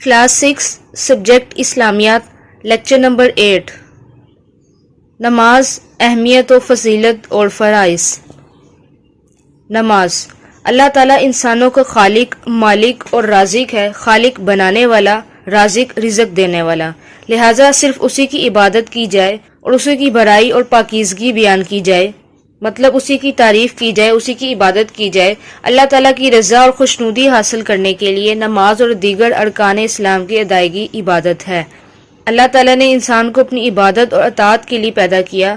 Class 6 subject اسلامیات lecture number 8 نماز اہمیت و فضیلت اور فرائض۔ نماز اللہ تعالیٰ انسانوں کا خالق، مالک اور رازق ہے۔ خالق بنانے والا، رازق رزق دینے والا، لہٰذا صرف اسی کی عبادت کی جائے اور اسی کی بڑائی اور پاکیزگی بیان کی جائے، مطلب اسی کی تعریف کی جائے، اسی کی عبادت کی جائے۔ اللہ تعالیٰ کی رضا اور خوشنودی حاصل کرنے کے لیے نماز اور دیگر ارکان اسلام کی ادائیگی عبادت ہے۔ اللہ تعالیٰ نے انسان کو اپنی عبادت اور اطاعت کے لیے پیدا کیا۔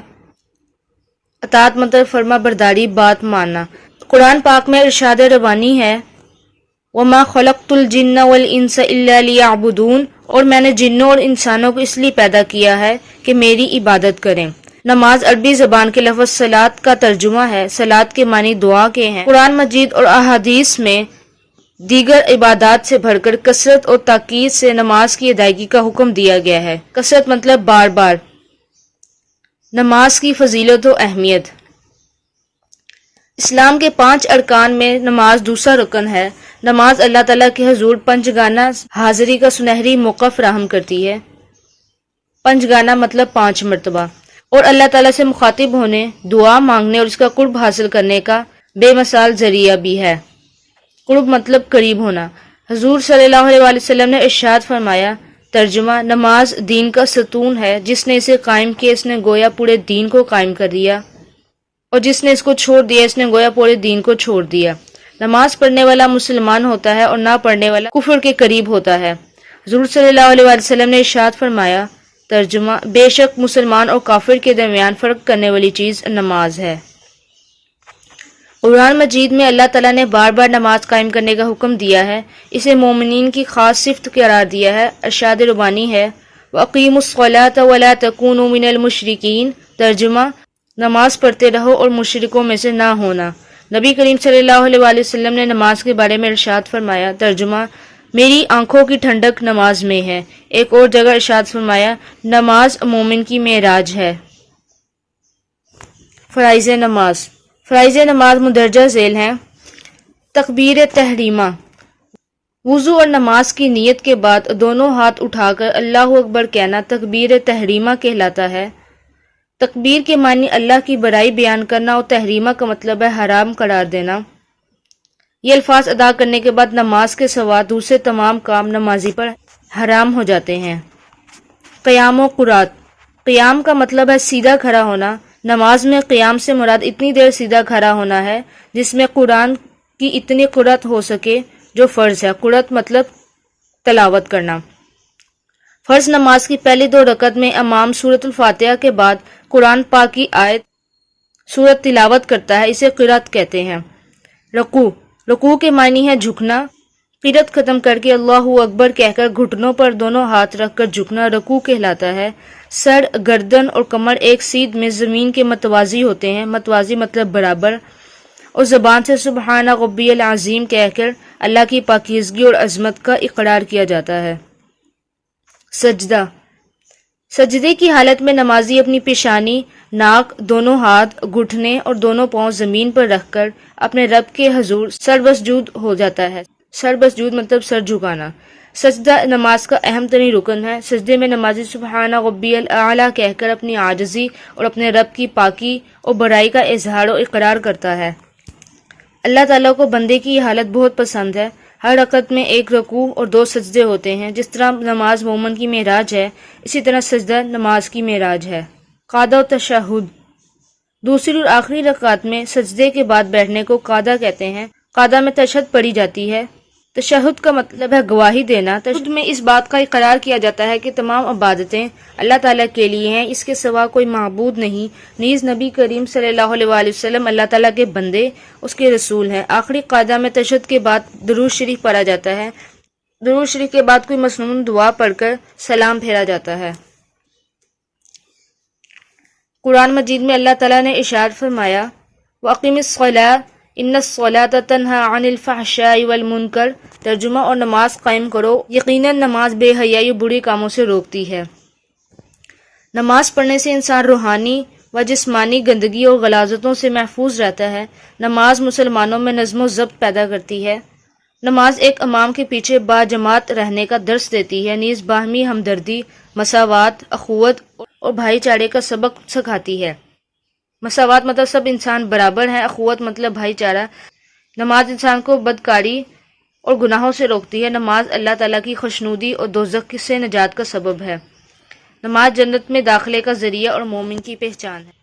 اطاعت مطلب فرما برداری، بات ماننا۔ قرآن پاک میں ارشاد ربانی ہے وَمَا خَلَقْتُ الْجِنَّ وَالْإِنسَ إِلَّا لِيَعْبُدُونَ، اور میں نے جنوں اور انسانوں کو اس لیے پیدا کیا ہے کہ میری عبادت کریں۔ نماز عربی زبان کے لفظ صلاۃ کا ترجمہ ہے۔ صلاۃ کے معنی دعا کے ہیں۔ قرآن مجید اور احادیث میں دیگر عبادات سے بڑھ کر کثرت اور تاکید سے نماز کی ادائیگی کا حکم دیا گیا ہے۔ کثرت مطلب بار بار۔ نماز کی فضیلت و اہمیت۔ اسلام کے 5 ارکان میں نماز دوسرا رکن ہے۔ نماز اللہ تعالیٰ کے حضور پنجگانہ حاضری کا سنہری موقع فراہم کرتی ہے۔ پنجگانہ مطلب 5 مرتبہ، اور اللہ تعالیٰ سے مخاطب ہونے، دعا مانگنے اور اس کا قرب حاصل کرنے کا بے مثال ذریعہ بھی ہے۔ قرب مطلب قریب ہونا۔ حضور صلی اللہ علیہ وسلم نے ارشاد فرمایا، ترجمہ: نماز دین کا ستون ہے، جس نے اسے قائم کیا اس نے گویا پورے دین کو قائم کر دیا، اور جس نے اس کو چھوڑ دیا اس نے گویا پورے دین کو چھوڑ دیا۔ نماز پڑھنے والا مسلمان ہوتا ہے اور نہ پڑھنے والا کفر کے قریب ہوتا ہے۔ حضور صلی اللہ علیہ وسلم نے ارشاد فرمایا، ترجمہ: بے شک مسلمان اور کافر کے درمیان فرق کرنے والی چیز نماز ہے۔ قرآن مجید میں اللہ تعالیٰ نے بار بار نماز قائم کرنے کا حکم دیا ہے، اسے مومنین کی خاص صفت قرار دیا ہے۔ ارشاد ربانی ہے وَأَقِیمُوا الصَّلَاةَ وَلَا تَکُونُوا مِنَ الْمُشْرِکِینَ، ترجمہ: نماز پڑھتے رہو اور مشرکوں میں سے نہ ہونا۔ نبی کریم صلی اللہ علیہ وآلہ وسلم نے نماز کے بارے میں ارشاد فرمایا، ترجمہ: میری آنکھوں کی ٹھنڈک نماز میں ہے۔ ایک اور جگہ ارشاد فرمایا، نماز مومن کی معراج ہے۔ فرائض نماز۔ فرائض نماز مندرجہ ذیل ہیں: تکبیر تحریمہ، وضو اور نماز کی نیت کے بعد دونوں ہاتھ اٹھا کر اللہ اکبر کہنا تکبیر تحریمہ کہلاتا ہے۔ تکبیر کے معنی اللہ کی بڑائی بیان کرنا اور تحریمہ کا مطلب ہے حرام قرار دینا۔ یہ الفاظ ادا کرنے کے بعد نماز کے سوا دوسرے تمام کام نمازی پر حرام ہو جاتے ہیں۔ قیام و قرات۔ قیام کا مطلب ہے سیدھا کھڑا ہونا۔ نماز میں قیام سے مراد اتنی دیر سیدھا کھڑا ہونا ہے جس میں قرآن کی اتنی قرات ہو سکے جو فرض ہے۔ قرات مطلب تلاوت کرنا۔ فرض نماز کی پہلی 2 رکعت میں امام سورۃ الفاتحہ کے بعد قرآن پاک کی آیت سورت تلاوت کرتا ہے، اسے قرات کہتے ہیں۔ رکوع۔ رکوع کے معنی ہے جھکنا۔ قرات ختم کر کے اللہ اکبر کہہ کر گھٹنوں پر دونوں ہاتھ رکھ کر جھکنا رکوع کہلاتا ہے۔ سر، گردن اور کمر ایک سیدھ میں زمین کے متوازی ہوتے ہیں۔ متوازی مطلب برابر، اور زبان سے سبحان ربی العظیم کہہ کر اللہ کی پاکیزگی اور عظمت کا اقرار کیا جاتا ہے۔ سجدہ۔ سجدے کی حالت میں نمازی اپنی پیشانی، ناک، دونوں ہاتھ، گھٹنے اور دونوں پاؤں زمین پر رکھ کر اپنے رب کے حضور سربسجود ہو جاتا ہے۔ سربسجود مطلب سر جھکانا۔ سجدہ نماز کا اہم ترین رکن ہے۔ سجدے میں نمازی سبحان ربی الاعلیٰ کہہ کر اپنی عاجزی اور اپنے رب کی پاکی اور بڑائی کا اظہار و اقرار کرتا ہے۔ اللہ تعالیٰ کو بندے کی یہ حالت بہت پسند ہے۔ ہر رکعت میں 1 رکوع اور 2 سجدے ہوتے ہیں۔ جس طرح نماز مومن کی معراج ہے، اسی طرح سجدہ نماز کی معراج ہے۔ قعدہ و تشہد۔ دوسری اور آخری رکعت میں سجدے کے بعد بیٹھنے کو قعدہ کہتے ہیں۔ قعدہ میں تشہد پڑھی جاتی ہے۔ تشہد کا مطلب ہے گواہی دینا۔ تشہد میں اس بات کا اقرار کیا جاتا ہے کہ تمام عبادتیں اللہ تعالیٰ کے لیے ہیں، اس کے سوا کوئی معبود نہیں، نیز نبی کریم صلی اللہ علیہ وآلہ وسلم اللہ تعالیٰ کے بندے، اس کے رسول ہیں۔ آخری قعدہ میں تشہد کے بعد درود شریف پڑھا جاتا ہے۔ درود شریف کے بعد کوئی مسنون دعا پڑھ کر سلام پھیرا جاتا ہے۔ قرآن مجید میں اللہ تعالیٰ نے ارشاد فرمایا وَأَقِمِ الصَّلَاةَ إِنَّ الصَّلَاةَ تَنْهَى عَنِ الْفَحْشَاءِ وَالْمُنكَرِ، ترجمہ: اور نماز قائم کرو، یقیناً نماز بے حیائی و بری کاموں سے روکتی ہے۔ نماز پڑھنے سے انسان روحانی و جسمانی گندگی اور غلاظتوں سے محفوظ رہتا ہے۔ نماز مسلمانوں میں نظم و ضبط پیدا کرتی ہے۔ نماز ایک امام کے پیچھے با جماعت رہنے کا درس دیتی ہے، نیز باہمی ہمدردی، مساوات، اخوت اور بھائی چارے کا سبق سکھاتی ہے۔ مساوات مطلب سب انسان برابر ہیں، اخوت مطلب بھائی چارہ۔ نماز انسان کو بدکاری اور گناہوں سے روکتی ہے۔ نماز اللہ تعالیٰ کی خوشنودی اور دوزخ سے نجات کا سبب ہے۔ نماز جنت میں داخلے کا ذریعہ اور مومن کی پہچان ہے۔